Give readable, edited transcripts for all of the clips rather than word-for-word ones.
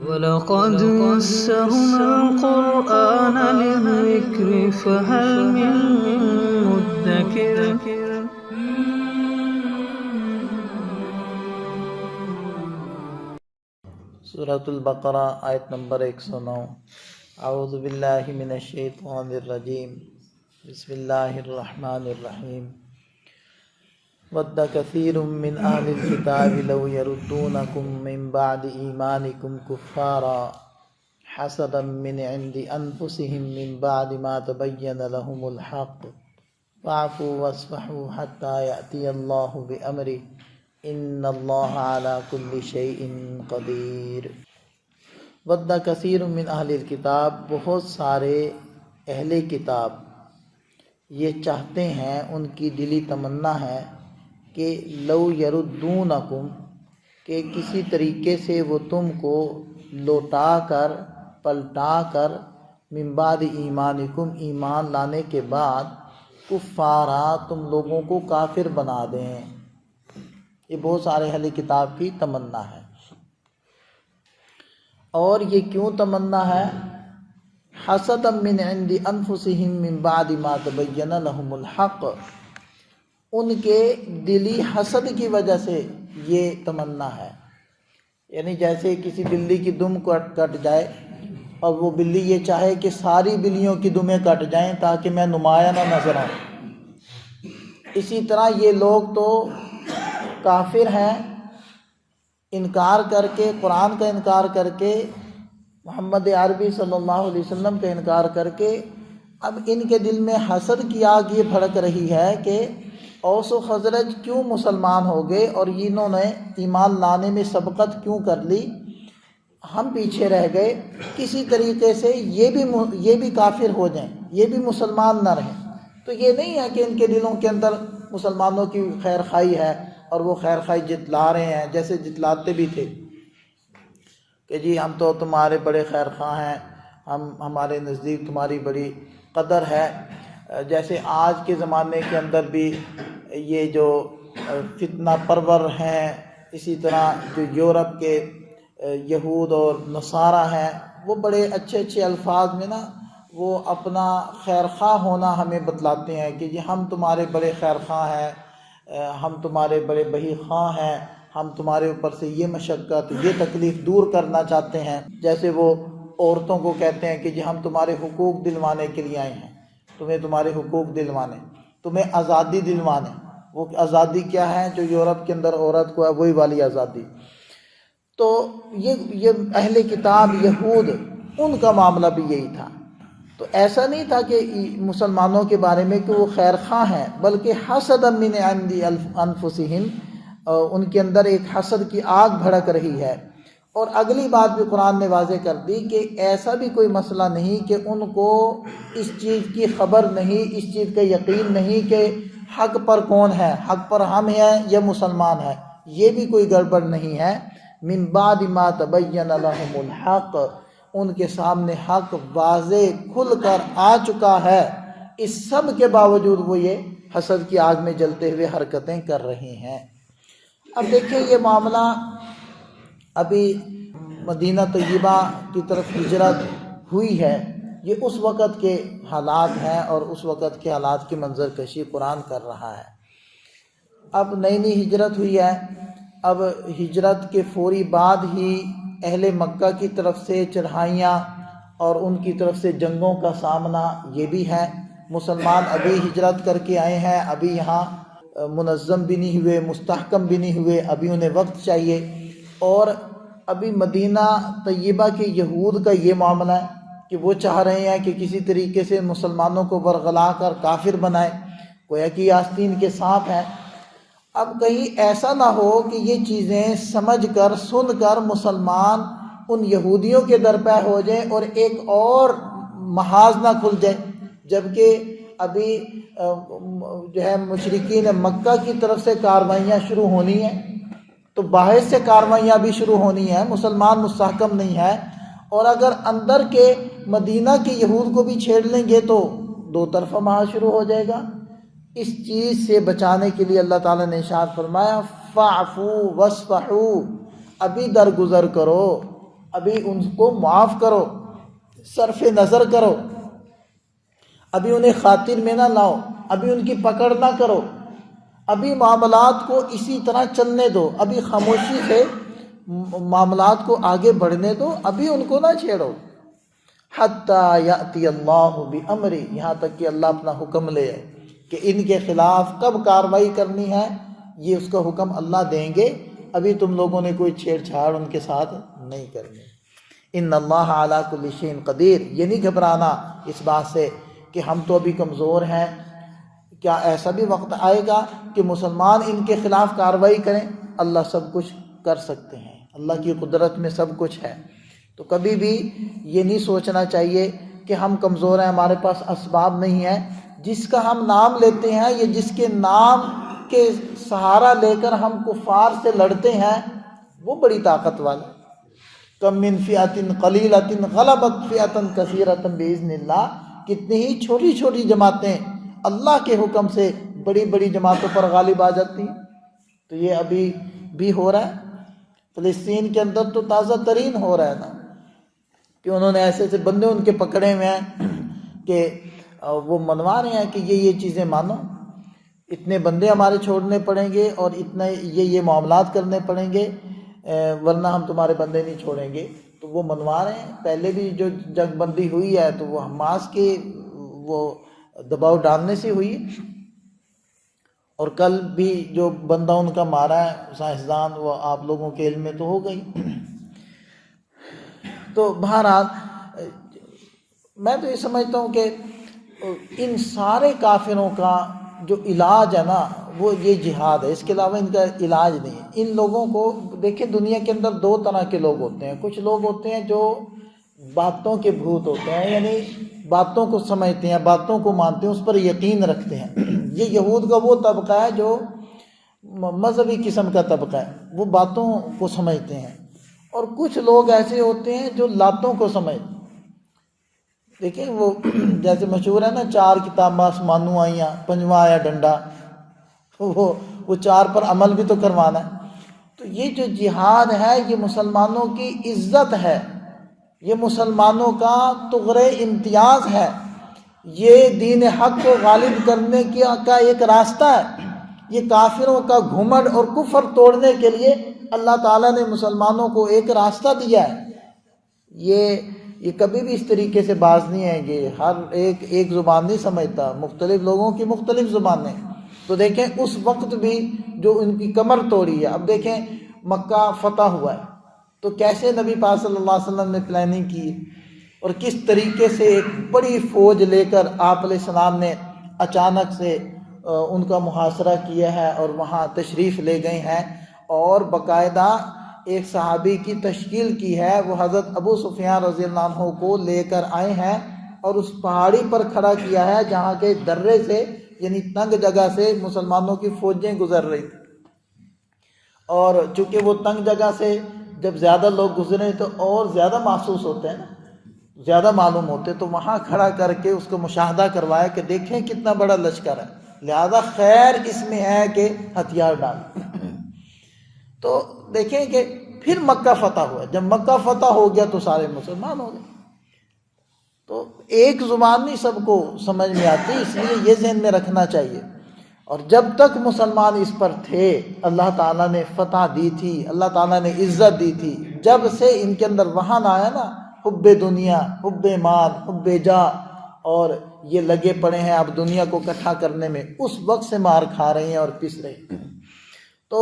وَلَقَدْ يَسَّرْنَا الْقُرْآنَ لِلذِّكْرِ فَهَلْ مِن مُّدَّكِرٍ سورۃ البقرہ آیت نمبر 109۔ اعوذ باللہ من الشیطان الرجیم، بسم اللہ الرحمن الرحیم۔ وَدَّ كَثِيرٌ مِّنْ أَهْلِ الْكِتَابِ لَوْ يَرُدُّونَكُم مِّن بَعْدِ إِيمَانِكُمْ كُفَّارًا حَسَدًا مِّنْ عِندِ أَنفُسِهِم مِّن بَعْدِ مَا تَبَيَّنَ لَهُمُ الْحَقُّ فَاعْفُوا وَاصْفَحُوا حَتَّىٰ يَأْتِيَ اللَّهُ بِأَمْرِهِ إِنَّ اللَّهَ عَلَىٰ كُلِّ شَيْءٍ قَدِيرٌ۔ وَدَّ كَثِيرٌ مِّنْ أَهْلِ الْكِتَابِ، بہت سارے اہل کتاب یہ چاہتے ہیں، ان کی دلی تمنا ہے کہ لو یردونکم، کہ کسی طریقے سے وہ تم کو لوٹا کر پلٹا کر من بعد ایمانکم، ایمان لانے کے بعد کفارا، تم لوگوں کو کافر بنا دیں۔ یہ بہت سارے اہل کتاب کی تمنا ہے۔ اور یہ کیوں تمنا ہے؟ حسدا من عند انفسہم من بعد ما تبین لہم الحق، ان کے دلی حسد کی وجہ سے یہ تمنا ہے۔ یعنی جیسے کسی بلی کی دم کٹ جائے اور وہ بلی یہ چاہے کہ ساری بلیوں کی دمیں کٹ جائیں تاکہ میں نمایاں نہ نظر آؤں، اسی طرح یہ لوگ تو کافر ہیں، انکار کر کے، قرآن کا انکار کر کے، محمد عربی صلی اللہ علیہ وسلم کا انکار کر کے، اب ان کے دل میں حسد کی آگ یہ بھڑک رہی ہے کہ اوس و خزرج کیوں مسلمان ہو گئے اور انہوں نے ایمان لانے میں سبقت کیوں کر لی، ہم پیچھے رہ گئے، کسی طریقے سے یہ بھی کافر ہو جائیں، یہ بھی مسلمان نہ رہیں۔ تو یہ نہیں ہے کہ ان کے دلوں کے اندر مسلمانوں کی خیر خواہی ہے اور وہ خیر خواہی جتلا رہے ہیں، جیسے جتلاتے بھی تھے کہ جی ہم تو تمہارے بڑے خیر خواہ ہیں، ہمارے نزدیک تمہاری بڑی قدر ہے۔ جیسے آج کے زمانے کے اندر بھی یہ جو فتنہ پرور ہیں، اسی طرح جو یورپ کے یہود اور نصارہ ہیں، وہ بڑے اچھے اچھے الفاظ میں نا وہ اپنا خیر خواہ ہونا ہمیں بتلاتے ہیں کہ جی ہم تمہارے بڑے خیر خواہ ہیں، ہم تمہارے بڑے بہی خواہ ہیں، ہم تمہارے اوپر سے یہ مشقت یہ تکلیف دور کرنا چاہتے ہیں۔ جیسے وہ عورتوں کو کہتے ہیں کہ جی ہم تمہارے حقوق دلوانے کے لیے آئے ہیں، تمہیں تمہارے حقوق دلوانے، تمہیں آزادی دلوانے۔ وہ آزادی کیا ہے جو یورپ کے اندر عورت کو ہے، وہی والی آزادی۔ تو یہ اہل کتاب یہود، ان کا معاملہ بھی یہی تھا۔ تو ایسا نہیں تھا کہ مسلمانوں کے بارے میں کہ وہ خیر خواہ ہیں، بلکہ حسد من عند انفسہم، ان کے اندر ایک حسد کی آگ بھڑک رہی ہے۔ اور اگلی بات بھی قرآن نے واضح کر دی کہ ایسا بھی کوئی مسئلہ نہیں کہ ان کو اس چیز کی خبر نہیں، اس چیز کا یقین نہیں کہ حق پر کون ہے، حق پر ہم ہیں یا مسلمان ہیں، یہ بھی کوئی گڑبڑ نہیں ہے۔ من بعد ما تبین لہم الحق، ان کے سامنے حق واضح کھل کر آ چکا ہے، اس سب کے باوجود وہ یہ حسد کی آگ میں جلتے ہوئے حرکتیں کر رہے ہیں۔ اب دیکھیں یہ معاملہ ابھی مدینہ طیبہ کی طرف ہجرت ہوئی ہے، یہ اس وقت کے حالات ہیں اور اس وقت کے حالات کی منظر کشی قرآن کر رہا ہے۔ اب نئی ہجرت ہوئی ہے، اب ہجرت کے فوری بعد ہی اہل مکہ کی طرف سے چڑھائیاں اور ان کی طرف سے جنگوں کا سامنا یہ بھی ہے۔ مسلمان ابھی ہجرت کر کے آئے ہیں، ابھی یہاں منظم بھی نہیں ہوئے، مستحکم بھی نہیں ہوئے، ابھی انہیں وقت چاہیے۔ اور ابھی مدینہ طیبہ کے یہود کا یہ معاملہ ہے کہ وہ چاہ رہے ہیں کہ کسی طریقے سے مسلمانوں کو ورغلا کر کافر بنائے، گویا کہ آستین کے سانپ ہیں۔ اب کہیں ایسا نہ ہو کہ یہ چیزیں سمجھ کر سن کر مسلمان ان یہودیوں کے درپے ہو جائیں اور ایک اور محاذ نہ کھل جائے، جبکہ ابھی جو ہے مشرکین مکہ کی طرف سے کاروائیاں شروع ہونی ہیں، تو باہر سے کاروائیاں بھی شروع ہونی ہیں، مسلمان مستحکم نہیں ہے، اور اگر اندر کے مدینہ کے یہود کو بھی چھیڑ لیں گے تو دو طرفہ محاذ شروع ہو جائے گا۔ اس چیز سے بچانے کے لیے اللہ تعالیٰ نے ارشاد فرمایا فَاعْفُوا وَاصْفَحُوا، ابھی درگزر کرو، ابھی ان کو معاف کرو، صرف نظر کرو، ابھی انہیں خاطر میں نہ لاؤ، ابھی ان کی پکڑ نہ کرو، ابھی معاملات کو اسی طرح چلنے دو، ابھی خاموشی سے معاملات کو آگے بڑھنے دو، ابھی ان کو نہ چھیڑو، حتیٰ یأتی اللہ بامری، یہاں تک کہ اللہ اپنا حکم لے آئے کہ ان کے خلاف کب کارروائی کرنی ہے، یہ اس کا حکم اللہ دیں گے، ابھی تم لوگوں نے کوئی چھیڑ چھاڑ ان کے ساتھ نہیں کرنی۔ ان اللہ علی کل شیء قدیر، یہ نہیں گھبرانا اس بات سے کہ ہم تو ابھی کمزور ہیں، کیا ایسا بھی وقت آئے گا کہ مسلمان ان کے خلاف کارروائی کریں؟ اللہ سب کچھ کر سکتے ہیں، اللہ کی قدرت میں سب کچھ ہے۔ تو کبھی بھی یہ نہیں سوچنا چاہیے کہ ہم کمزور ہیں، ہمارے پاس اسباب نہیں ہیں۔ جس کا ہم نام لیتے ہیں یا جس کے نام کے سہارا لے کر ہم کفار سے لڑتے ہیں، وہ بڑی طاقت والا۔ کم من فئۃ قلیلۃ غلبت فئۃ کثیرۃ باذن اللہ، کتنی ہی چھوٹی چھوٹی جماعتیں اللہ کے حکم سے بڑی بڑی جماعتوں پر غالب آ جاتی ہیں۔ تو یہ ابھی بھی ہو رہا ہے، فلسطین کے اندر تو تازہ ترین ہو رہا ہے نا، کہ انہوں نے ایسے ایسے بندے ان کے پکڑے ہوئے ہیں کہ وہ منوا رہے ہیں کہ یہ چیزیں مانو، اتنے بندے ہمارے چھوڑنے پڑیں گے اور اتنا یہ معاملات کرنے پڑیں گے، ورنہ ہم تمہارے بندے نہیں چھوڑیں گے۔ تو وہ منوا رہے ہیں۔ پہلے بھی جو جنگ بندی ہوئی ہے تو وہ حماس کے وہ دباؤ ڈالنے سے ہوئی، اور کل بھی جو بندہ ان کا مارا ہے سائنسدان، وہ آپ لوگوں کے علم میں تو ہو گئی۔ تو بہرحال میں تو یہ سمجھتا ہوں کہ ان سارے کافروں کا جو علاج ہے نا وہ یہ جہاد ہے، اس کے علاوہ ان کا علاج نہیں ہے۔ ان لوگوں کو دیکھیں، دنیا کے اندر دو طرح کے لوگ ہوتے ہیں، کچھ لوگ ہوتے ہیں جو باتوں کے بھوت ہوتے ہیں، یعنی باتوں کو سمجھتے ہیں، باتوں کو مانتے ہیں، اس پر یقین رکھتے ہیں۔ یہ یہود کا وہ طبقہ ہے جو مذہبی قسم کا طبقہ ہے، وہ باتوں کو سمجھتے ہیں۔ اور کچھ لوگ ایسے ہوتے ہیں جو لاتوں کو سمجھتے ہیں۔ دیکھیں وہ جیسے مشہور ہے نا، چار کتاباں آسمانوں آئیاں، پنجواں آیا ڈنڈا، وہ چار پر عمل بھی تو کروانا ہے۔ تو یہ جو جہاد ہے یہ مسلمانوں کی عزت ہے، یہ مسلمانوں کا طغرِ امتیاز ہے، یہ دین حق کو غالب کرنے کا ایک راستہ ہے۔ یہ کافروں کا گھمنڈ اور کفر توڑنے کے لیے اللہ تعالیٰ نے مسلمانوں کو ایک راستہ دیا ہے۔ یہ کبھی بھی اس طریقے سے باز نہیں آئیں گے، ہر ایک زبان نہیں سمجھتا، مختلف لوگوں کی مختلف زبانیں۔ تو دیکھیں اس وقت بھی جو ان کی کمر توڑی ہے، اب دیکھیں مکہ فتح ہوا ہے تو کیسے نبی پاک صلی اللہ علیہ وسلم نے پلاننگ کی اور کس طریقے سے ایک بڑی فوج لے کر آپ علیہ السلام نے اچانک سے ان کا محاصرہ کیا ہے اور وہاں تشریف لے گئے ہیں، اور باقاعدہ ایک صحابی کی تشکیل کی ہے، وہ حضرت ابو سفیان رضی اللہ عنہ کو لے کر آئے ہیں اور اس پہاڑی پر کھڑا کیا ہے جہاں کے درے سے، یعنی تنگ جگہ سے مسلمانوں کی فوجیں گزر رہی تھی، اور چونکہ وہ تنگ جگہ سے جب زیادہ لوگ گزرے تو اور زیادہ محسوس ہوتے ہیں نا، زیادہ معلوم ہوتے، تو وہاں کھڑا کر کے اس کو مشاہدہ کروایا کہ دیکھیں کتنا بڑا لشکر ہے، لہذا خیر اس میں ہے کہ ہتھیار ڈال۔ تو دیکھیں کہ پھر مکہ فتح ہوا، جب مکہ فتح ہو گیا تو سارے مسلمان ہو گئے۔ تو ایک زبان نہیں سب کو سمجھ میں آتی، اس لیے یہ ذہن میں رکھنا چاہیے۔ اور جب تک مسلمان اس پر تھے اللہ تعالیٰ نے فتح دی تھی، اللہ تعالیٰ نے عزت دی تھی۔ جب سے ان کے اندر وہن آیا نا، حب دنیا، حب مال، حب جاہ، اور یہ لگے پڑے ہیں اب دنیا کو اکٹھا کرنے میں، اس وقت سے مار کھا رہے ہیں اور پس رہے ہیں۔ تو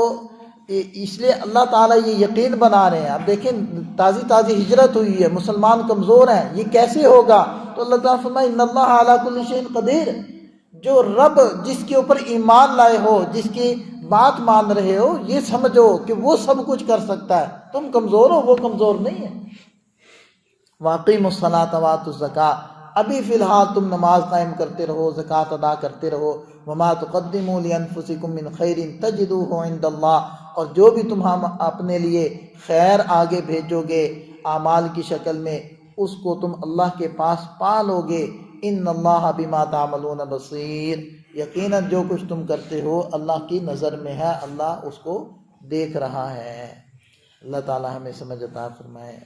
اس لیے اللہ تعالیٰ یہ یقین بنا رہے ہیں۔ اب دیکھیں تازی ہجرت ہوئی ہے، مسلمان کمزور ہیں، یہ کیسے ہوگا؟ تو اللہ تعالیٰ فرمائے ان اللہ علی کل شیء قدیر، جو رب جس کے اوپر ایمان لائے ہو، جس کی بات مان رہے ہو، یہ سمجھو کہ وہ سب کچھ کر سکتا ہے، تم کمزور ہو، وہ کمزور نہیں ہے۔ واقیموا الصلاۃ وآتوا الزکاۃ، ابھی فی الحال تم نماز قائم کرتے رہو، زکوٰۃ ادا کرتے رہو۔ وما تقدموا لانفسکم من خیر تجدوہ عند اللہ، اور جو بھی تم اپنے لیے خیر آگے بھیجو گے اعمال کی شکل میں، اس کو تم اللہ کے پاس پا لو گے۔ ان اللہ بما تعملون بصیر، یقیناً جو کچھ تم کرتے ہو اللہ کی نظر میں ہے، اللہ اس کو دیکھ رہا ہے۔ اللہ تعالی ہمیں سمجھ عطا فرمائے۔